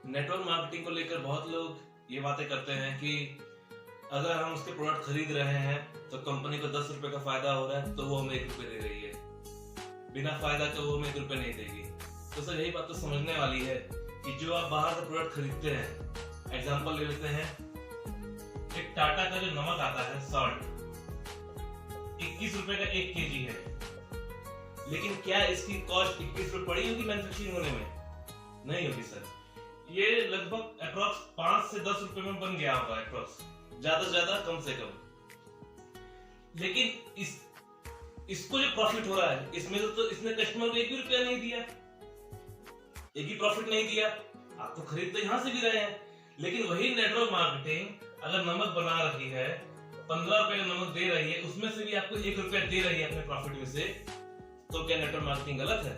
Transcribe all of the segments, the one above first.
Network marketing को लेकर बहुत लोग ये बातें करते हैं कि अगर हम उसके प्रोडक्ट खरीद रहे हैं तो कंपनी को 10 रुपए का फायदा हो रहा है तो वो हमें 1 रुपए दे रही है, बिना फायदा के वो हमें 1 रुपए नहीं देगी। तो सर यही बात तो समझने वाली है कि जो आप बाहर से प्रोडक्ट खरीदते हैं, एग्जांपल ले लेते हैं, एक टाटा का जो नमक आता है सॉल्ट, 21 रुपए का 1 केजी है, लेकिन क्या इसकी कॉस्ट 21 रुपए पड़ी होगी मैन्युफैक्चरिंग होने में? नहीं होगी सर। ये लगभग अप्रोक्स 5 से 10 रुपए में बन गया होगा, अप्रोक्स, ज्यादा से ज्यादा, कम से कम। लेकिन इसको जो प्रॉफिट हो रहा है इसमें तो इसने कस्टमर को 1 भी रुपया नहीं दिया, 1 भी प्रॉफिट नहीं दिया। आप तो खरीद तो यहां से भी रहे हैं, लेकिन वही नेटवर्क मार्केटिंग अगर नमक बना रही है, 15 रुपए का नमक दे रही है, उसमें से भी आपको 1 रुपया दे रही है अपने प्रॉफिट में से, तो क्या नेटवर्क मार्केटिंग गलत है?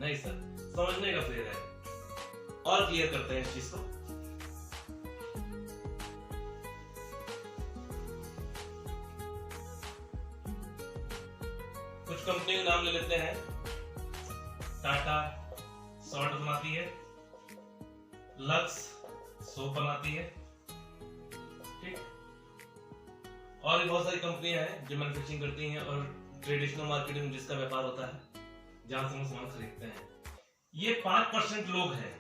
नहीं सर, समझने का फेर है। और क्लियर करते हैं इस चीज को। कुछ कंपनी के नाम ले लेते हैं। टाटा सॉल्ट बनाती है, लक्स सोप बनाती है, ठीक। और भी बहुत सारी कंपनियां हैं जो मैन्युफैक्चरिंग करती हैं और ट्रेडिशनल मार्केटिंग जिसका व्यापार होता है, जहां से हम सामान खरीदते हैं। ये 5% लोग हैं।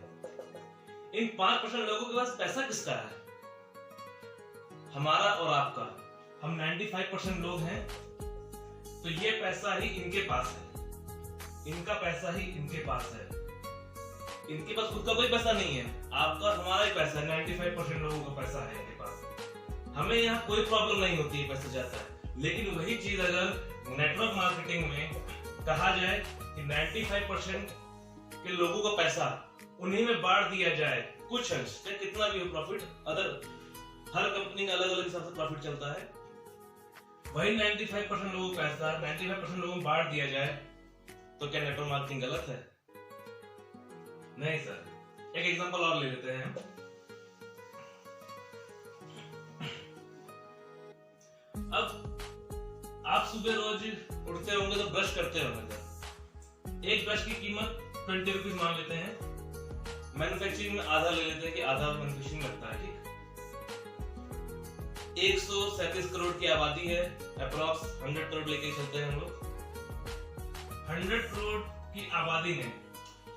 इन 5% लोगों के पास पैसा किसका है? हमारा और आपका। हम 95% लोग हैं, तो ये पैसा ही इनके पास है, इनका पैसा ही इनके पास है। इनके पास खुद का कोई पैसा नहीं है, आपका और हमारा ही पैसा है, 95% लोगों का पैसा है इनके पास। हमें यहाँ कोई प्रॉब्लम नहीं होती है, पैसा जाता है। लेकिन वही चीज अगर नेटवर्क मार्केटिंग में कहा जाए कि 95% के लोगों का पैसा उन्हीं में बांट दिया जाए, कुछ अंश, चाहे कितना भी हो प्रॉफिट, अगर हर कंपनी का अलग अलग हिसाब से प्रॉफिट चलता है, वही 95% लोगों का पैसा 95% लोगों में बांट दिया जाए, तो क्या नेटवर्क मार्केटिंग गलत है? नहीं सर। एक एग्जांपल और ले लेते हैं। अब आप सुबह रोज उठते होंगे तो ब्रश करते होंगे सर। एक ब्रश की कीमत 20 रुपीज मान लेते हैं, मैन्युफैक्चरिंग में आधा ले लेते हैं कि आधा मैन्युफैक्चरिंग लगता है, ठीक। 137 करोड़ की आबादी है, अप्रॉक्स 100 करोड़ लेके चलते हैं हम लोग। 100 करोड़ की आबादी ने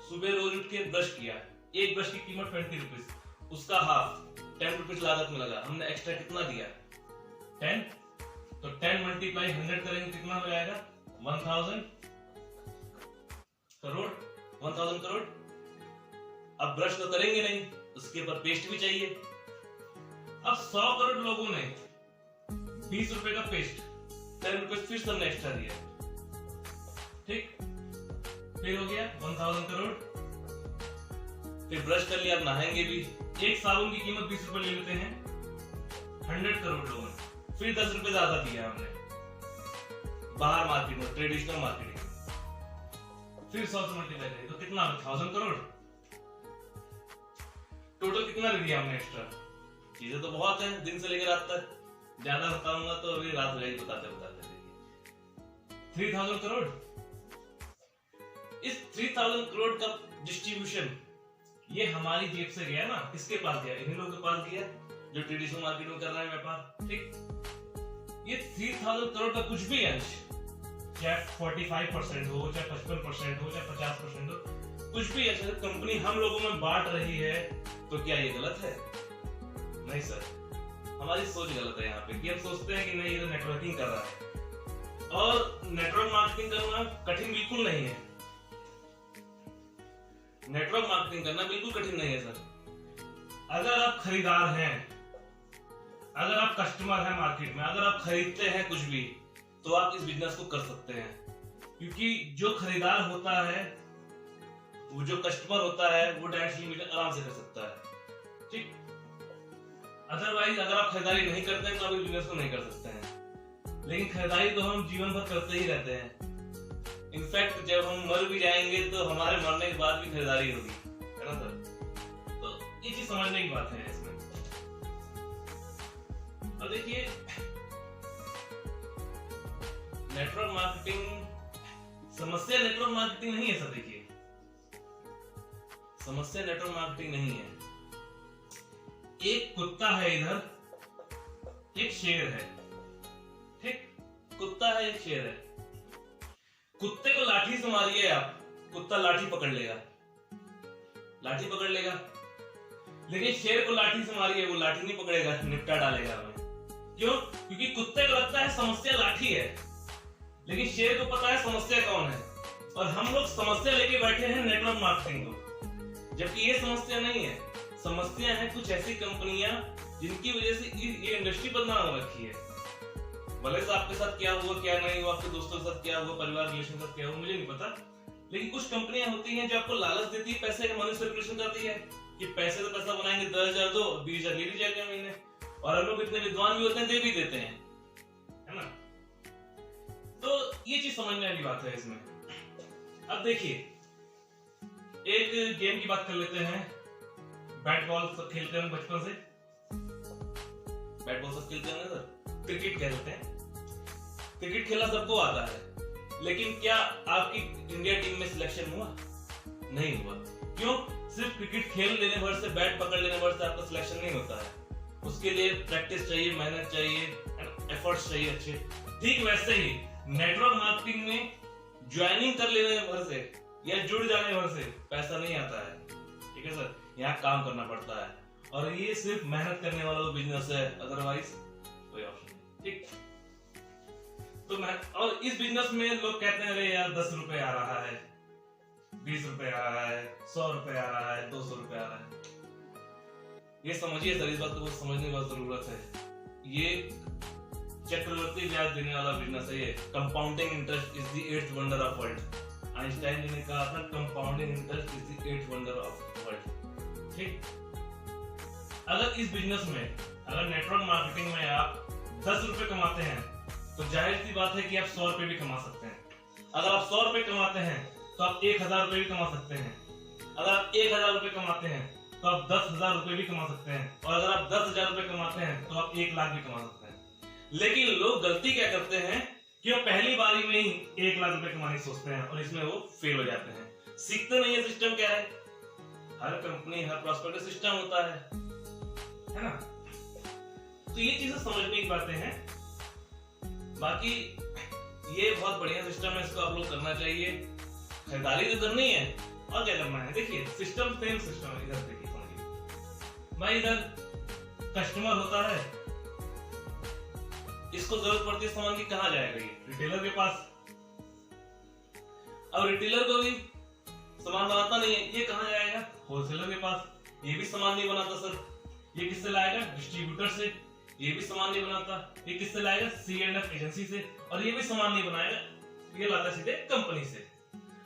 सुबह रोज उठ के ब्रश किया, एक ब्रश की कीमत 20 रुपीज, उसका हाफ 10 रुपीज लागत में लगा, हमने एक्स्ट्रा कितना दिया? 10। तो 10 मल्टीप्लाई 100 करेंगे कितना हो जाएगा? 1000 करोड़। 1000 करोड़। अब ब्रश तो करेंगे नहीं, उसके ऊपर पेस्ट भी चाहिए। अब 100 करोड़ लोगों ने 20 रुपए का पेस्ट, 10 रुपए फिर सबने एक्स्ट्रा दिया, ठीक। फिर हो गया 1000 करोड़। फिर ब्रश कर लिया, अब नहाएंगे भी। एक साबुन की कीमत 20 रुपए ले लेते हैं, 100 करोड़ लोगों ने फिर 10 रुपए ज्यादा दिया हमने बाहर मार्केट में, ट्रेडिशनल मार्केटिंग। फिर 100 से मल्टीप्लाई करें तो कितना? 1000 करोड़। टोटल कितना ले दिया हमने एक्स्ट्रा? चीजें तो बहुत है, दिन से लेकर रात तक। ज्यादा बताऊंगा तो अभी रात हो जाएगी बताते बताते। 3000 करोड़। इस 3000 करोड़ का डिस्ट्रीब्यूशन ये हमारी जेब से गया ना, किसके पास गया? इन्हीं लोगों के पास गया जो ट्रेडिशनल मार्केट में कर रहे हैं व्यापार, ठीक। ये 3000 करोड़ का कुछ भी अंश, चाहे 45% हो, चाहे 55% हो, चाहे 50% हो, कुछ भी ऐसा कंपनी हम लोगों में बांट रही है, तो क्या ये गलत है? नहीं सर, हमारी सोच गलत है यहाँ पे कि हम सोचते हैं कि नहीं ये तो नेटवर्किंग कर रहा है, और नेटवर्क मार्केटिंग करना कठिन बिल्कुल नहीं है। नेटवर्क मार्केटिंग करना बिल्कुल कठिन नहीं है सर। अगर आप खरीदार हैं, अगर आप कस्टमर हैं मार्केट में, अगर आप खरीदते हैं कुछ भी, तो आप इस बिजनेस को कर सकते हैं। क्योंकि जो खरीदार होता है, वो जो कस्टमर होता है, वो डायरेक्टली बिजनेस आराम से कर सकता है, ठीक। अदरवाइज अगर आप खरीदारी नहीं करते हैं तो आप इस बिजनेस को नहीं कर सकते हैं। लेकिन खरीदारी तो हम जीवन भर करते ही रहते हैं। इनफैक्ट जब हम मर भी जाएंगे तो हमारे मरने के बाद भी खरीदारी होगी, है ना सर? तो ये चीज समझने की बात है इसमें। और देखिए, नेटवर्क मार्केटिंग समस्या नेटवर्क मार्केटिंग नहीं है सर। देखिए, समस्या नेटवर्क मार्केटिंग नहीं है। एक कुत्ता है इधर, एक शेर है, ठीक, कुत्ता है एक शेर है। कुत्ते को लाठी से मारिए आप, कुत्ता लाठी पकड़ लेगा, लाठी पकड़ लेगा। लेकिन शेर को लाठी से मारिए, वो लाठी नहीं पकड़ेगा, निपटा डालेगा हमें। क्यों? क्योंकि कुत्ते को लगता है समस्या लाठी है, लेकिन शेर को पता है समस्या कौन है। और हम लोग समस्या लेके बैठे हैं नेटवर्क मार्केटिंग को, जबकि ये समस्या नहीं है। समस्या है कुछ ऐसी कंपनियां जिनकी वजह से ये इंडस्ट्री बदनाम हो रखी है। भले से आपके साथ क्या हुआ क्या नहीं हुआ, आपके दोस्तों के साथ क्या हुआ, परिवार रिलेशन के साथ क्या हुआ, मुझे नहीं पता, लेकिन कुछ कंपनियां होती हैं जो आपको लालच देती है, पैसे का मनी सर्कुलेशन करती है कि पैसे तो पैसा बनाएंगे, 10,000 दो, 20,000 ले लीजिएगा महीने। और हम लोग इतने विद्वान भी होते हैं, दे भी देते हैं, है ना। तो ये चीज समझने वाली बात है इसमें। अब देखिए, एक गेम की बात कर लेते हैं। बैट बॉल सब खेलते हैं बचपन से, बैट बॉल सब खेलते हैं ना सर, क्रिकेट खेलते हैं। क्रिकेट खेलना सबको आता है, लेकिन क्या आपकी इंडिया टीम में सिलेक्शन हुआ? नहीं हुआ। क्यों? सिर्फ क्रिकेट खेल लेने भर से, बैट पकड़ लेने भर से आपका सिलेक्शन नहीं होता है। उसके लिए प्रैक्टिस चाहिए, मेहनत चाहिए, एफर्ट्स चाहिए अच्छे। ठीक वैसे ही नेटवर्क मार्केटिंग में ज्वाइनिंग कर लेने भर से या जुड़ जाने भर से पैसा नहीं आता है, ठीक है सर। यहाँ काम करना पड़ता है, और ये सिर्फ मेहनत करने वाला बिजनेस है, अदरवाइज कोई ऑप्शन नहीं, ठीक। तो मैं, और इस बिजनेस में लोग कहते हैं अरे यार 10 रुपए आ रहा है, 20 रुपए आ रहा है, 100 रुपए आ रहा है, 200 रुपए आ रहा है। ये समझिए सर, इस बात को समझने की बहुत जरूरत है। ये चक्रवर्ती ब्याज देने वाला बिजनेस है। ये compounding interest is the 8th wonder of world. Einstein ji ने कहा था compounding interest is the 8th wonder of world, ठीक। अगर इस बिजनेस में, अगर नेटवर्क मार्केटिंग में आप 10 रुपए कमाते हैं, तो जाहिर सी बात है कि आप 100 रुपए भी कमा सकते हैं। अगर आप 100 रुपए कमाते हैं तो आप 1,000 रुपए भी कमा सकते हैं। अगर आप 1,000 रुपए कमाते हैं तो आप 10,000 रुपए भी कमा सकते हैं। और अगर आप 10,000 रुपए कमाते हैं तो आप 1 लाख भी कमा सकते हैं। लेकिन लोग गलती क्या करते हैं कि वो पहली बारी में ही 1 लाख रुपए कमाने सोचते हैं, और इसमें वो फेल हो जाते हैं। सीखते नहीं है सिस्टम क्या है। हर कंपनी, हर प्रॉस्पेक्ट सिस्टम होता है ना। तो ये चीजें समझने की बातें हैं। बाकी ये बहुत बढ़िया सिस्टम है, इसको आप लोग करना चाहिए। खरीदारी तो करनी है, और क्या करना है। देखिए सिस्टम सेम सिस्टम है। इधर देखिए, समझिए भाई, इधर कस्टमर होता है, इसको जरूरत पड़ती है सामान की, कहाँ जाएगा ये? रिटेलर के पास। अब रिटेलर को भी सामान बनाता नहीं है, ये कहाँ जाएगा? होलसेलर के पास। ये भी सामान नहीं बनाता सर, ये किससे लाएगा? डिस्ट्रीब्यूटर से। ये भी सामान नहीं बनाता, ये किससे लाएगा? C&F एजेंसी से। और ये भी सामान नहीं बनाएगा, ये लाता सीधे कंपनी से।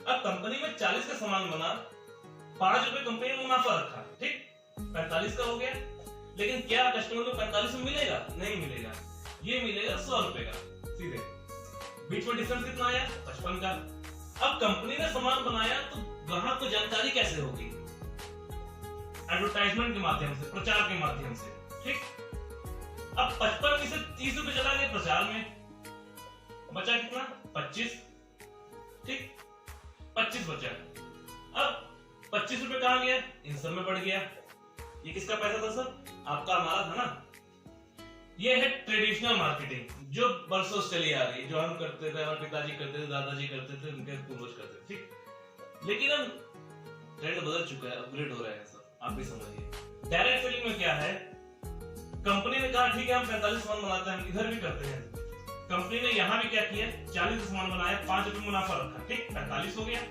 अब कंपनी में 40 का सामान बना, 5 रुपए कंपनी ने मुनाफा रखा, ठीक, 45 का हो गया। लेकिन क्या कस्टमर को 45 में मिलेगा? नहीं मिलेगा। ये मिलेगा 100 रुपए का सीधे। बीच में डिफरेंस कितना आया? 55 का। अब कंपनी ने सामान बनाया, तो ग्राहक को जानकारी कैसे होगी? एडवर्टाइजमेंट के माध्यम से, प्रचार के माध्यम से, ठीक। अब 55 में से 30 रुपए चला गया प्रचार में, बचा कितना? 25, ठीक, 25 बचा। अब 25 रुपए कहां गया? इन सब में बढ़ गया। ये किसका पैसा था सर? आपका, हमारा था ना। ये है ट्रेडिशनल मार्केटिंग, जो बरसों से चली आ रही है, जो हम करते थे, हमारे पिताजी करते थे, दादाजी करते थे, उनके पूर्वज करते थे, ठीक। लेकिन अब ट्रेंड बदल चुका है, अपग्रेड हो रहा है सब, आप भी समझिए। डायरेक्ट सेलिंग में क्या है? कंपनी ने कहा ठीक है हम 45 सामान बनाते हैं, हम इधर भी करते हैं। कंपनी ने यहाँ भी क्या किया? 40 का सामान बनाया, 5 रुपए मुनाफा रखा, ठीक, 45 हो गया।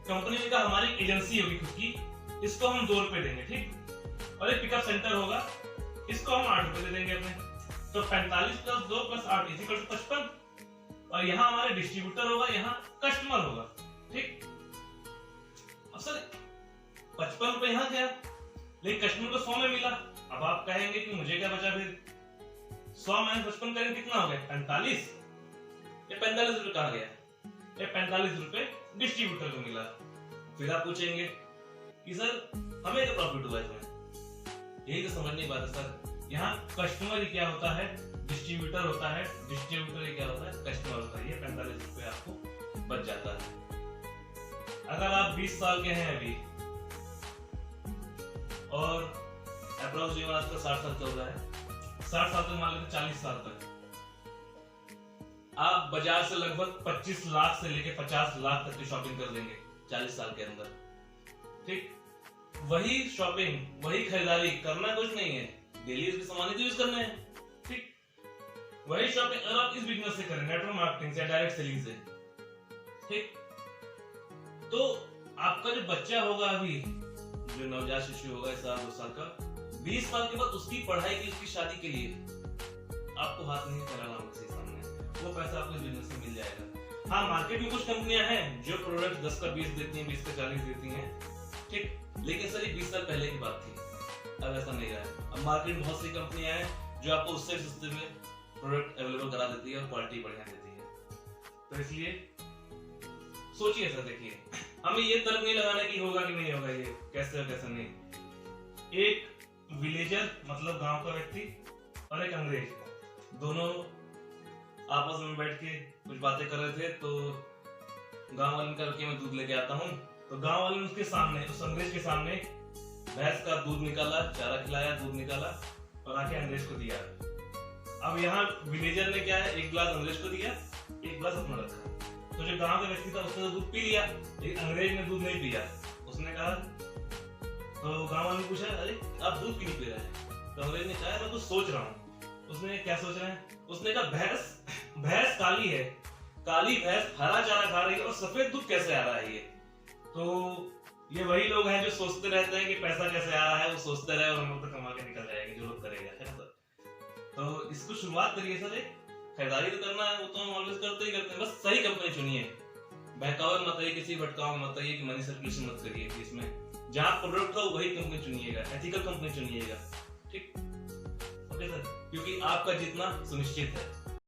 कंपनी ने कहा हमारी एजेंसी होगी खुद की, इसको हम 2 रुपए देंगे, ठीक। और एक पिकअप सेंटर होगा, इसको हम 8 रुपए दे देंगे अपने। तो 45 + 2 + 8 = 55। और यहाँ हमारे डिस्ट्रीब्यूटर होगा, यहाँ कस्टमर होगा, ठीक। अब सर 55 रुपए यहाँ गया, लेकिन कस्टमर को 100 में मिला। अब आप कहेंगे कि मुझे क्या बचा फिर? 100 - 55 करें कितना हो गया? 45। ये 45 रुपए कहाँ गया? ये 45 रुपए डिस्ट्रीब्यूटर को मिला। फिर आप पूछेंगे कि सर हमें क्या प्रॉफिट हुआ इसमें? यही तो समझने की बात है सर। यहाँ कस्टमर ही क्या होता है? डिस्ट्रीब्यूटर होता है। डिस्ट्रीब्यूटर ही क्या होता है? कस्टमर होता है। ये 45 रुपए आपको बच जाता है। अगर आप 20 साल के हैं अभी, और अप्रोक्स जीवन आज का 60 साल चल रहा है, 60 साल तक मान लेते 40 साल तक आप बाजार से लगभग 25 लाख से लेके 50 लाख तक की शॉपिंग कर लेंगे 40 साल के अंदर। ठीक, वही शॉपिंग, वही खरीदारी करना कुछ नहीं है, डेली इसके सामान यूज करने हैं। ठीक, वही शॉपिंग अगर आप इस बिजनेस से करें, नेटवर्क मार्केटिंग से, डायरेक्ट सेलिंग से, ठीक, तो आपका जो बच्चा होगा, अभी जो नवजात शिशु होगा 1 साल 2 साल का, 20 साल के बाद उसकी पढ़ाई की, उसकी शादी के लिए आपको हाथ नहीं फैलाना उसके सामने, वो पैसा आपको इस बिजनेस से मिल जाएगा। हाँ, मार्केट में कुछ कंपनियां हैं जो प्रोडक्ट 10 का 20 देती हैं, 20 का 40 देती हैं, ठीक, लेकिन सर ये 20 साल पहले की बात थी, अब ऐसा नहीं रहा। अब मार्केट में बहुत सी कंपनियां हैं जो आपको उससे सस्ते में प्रोडक्ट अवेलेबल करा देती है और क्वालिटी बढ़िया देती है। तो इसलिए सोचिए सर, देखिए, हमें ये तर्क नहीं लगाना कि होगा कि नहीं होगा, ये कैसे और कैसे नहीं। एक विलेजर मतलब गांव का व्यक्ति और एक अंग्रेज, दोनों आपस में बैठ के कुछ बातें कर रहे थे। तो गांव वाले का कि मैं दूध लेके आता हूँ, तो गांव वाले ने उसके सामने, उस अंग्रेज के सामने भैंस का दूध निकाला, चारा खिलाया, दूध निकाला और आके अंग्रेज को दिया। अब यहाँ विलेजर ने क्या है, एक गिलास अंग्रेज को दिया, एक गिलास अपना रखा। तो जो गांव का व्यक्ति था उसने तो दूध पी लिया, लेकिन अंग्रेज ने दूध नहीं पिया। उसने कहा, तो गांव वाले ने पूछा, अरे आप दूध क्यों नहीं पी रहे हैं? तो अंग्रेज ने कहा, मैं कुछ सोच रहा हूँ। उसने क्या सोच रहे हैं? उसने कहा, भैंस काली है, काली भैंस हरा चारा खा रही है और सफेद दूध कैसे आ रहा है ये? तो ये वही लोग हैं जो सोचते रहते हैं कि पैसा कैसे आ रहा है, वो सोचते रहे और हम लोग तो कमा के निकल जाएंगे, जो लोग करेगा, है ना सर? तो इसको शुरुआत करिए सर, खरीदारी तो करना है, वो तो हम ऑलवेज करते ही करते हैं, बस सही कंपनी चुनिए, बहकावे मत आइए, किसी भटकाव मत आइए कि मनी सर्कुलेशन मत करिए, इसमें जहाँ प्रोडक्ट हो वही कंपनी चुनिएगा, एथिकल कंपनी चुनिएगा। ठीक, ओके सर, क्योंकि आपका जीतना सुनिश्चित है।